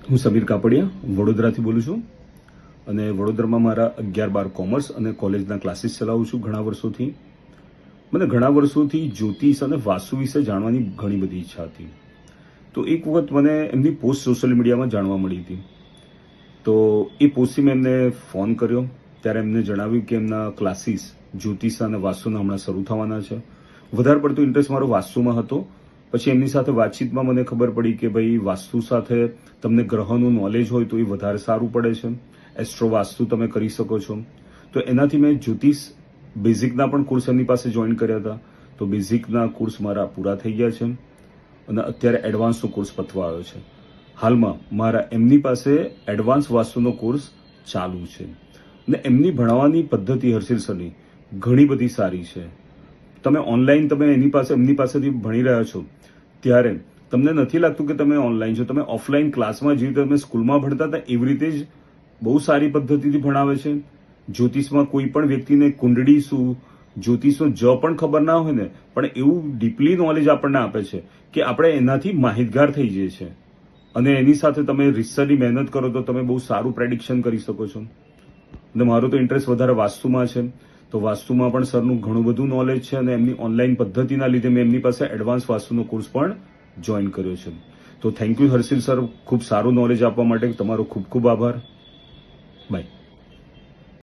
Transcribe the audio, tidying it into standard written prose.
હું સમીર કાપડિયા વડોદરાથી બોલું છું અને વડોદરામાં મારા 11-12 કોમર્સ અને કોલેજના ક્લાસીસ ચલાવું છું ઘણા વર્ષોથી. મને ઘણા વર્ષોથી જ્યોતિષ અને વાસ્તુ વિશે જાણવાની ઘણી બધી ઈચ્છા હતી. તો એક વખત મને એમની પોસ્ટ સોશિયલ મીડિયામાં જાણવા મળી હતી. તો એ પોસ્ટથી મેં એમને ફોન કર્યો. ત્યારે એમને જણાવ્યું કે એમના ક્લાસીસ જ્યોતિષ અને વાસ્તુના હમણાં શરૂ થવાના છે. વધારે પડતો ઇન્ટરેસ્ટ મારો વાસ્તુમાં હતો. પછી એમની સાથે વાતચીતમાં મને ખબર પડી કે ભાઈ વાસ્તુ સાથે તમને ગ્રહોનું નોલેજ હોય તો એ વધારે સારું પડે છે. એસ્ટ્રો વાસ્તુ તમે કરી શકો છો. તો એનાથી મેં જ્યોતિષ બેઝિકના પણ કોર્સ એમની પાસે જોઈન કર્યા હતા. તો બેઝિકના કોર્સ મારા પૂરા થઈ ગયા છે અને અત્યારે એડવાન્સનો કોર્સ પતવા આવ્યો છે. હાલમાં મારા એમની પાસે એડવાન્સ વાસ્તુનો કોર્સ ચાલુ છે અને એમની ભણાવવાની પદ્ધતિ હર્ષિલ સરની ઘણી બધી સારી છે. તમે ઓનલાઈન એમની પાસેથી ભણી રહ્યા છો ત્યારે તમને નથી લાગતું કે તમે ઓનલાઈન છો. તમે ઓફલાઈન ક્લાસમાં જેવી રીતે તમે સ્કૂલમાં ભણતા હતા એવી રીતે જ બહુ સારી પદ્ધતિથી ભણાવે છે. જ્યોતિષમાં કોઈ પણ વ્યક્તિને કુંડળી શું, જ્યોતિષનો જ પણ ખબર ના હોય ને, પણ એવું ડીપલી નોલેજ આપણને આપે છે કે આપણે એનાથી માહિતગાર થઈ જઈએ છીએ. અને એની સાથે તમે રિસર્ચની મહેનત કરો તો તમે બહુ સારું પ્રેડિક્શન કરી શકો છો. અને મારો તો ઇન્ટરેસ્ટ વધારે વાસ્તુમાં છે. તો વાસ્તુમાં પણ સરનું ઘણું બધું નોલેજ છે અને એમની ઓનલાઈન પદ્ધતિના લીધે મેં એમની પાસે એડવાન્સ વાસ્તુનો કોર્સ પણ જોઈન કર્યો છે. તો થેન્ક યુ હર્ષિલ સર, ખૂબ સારું નોલેજ આપવા માટે તમારો ખૂબ ખૂબ આભાર. બાય.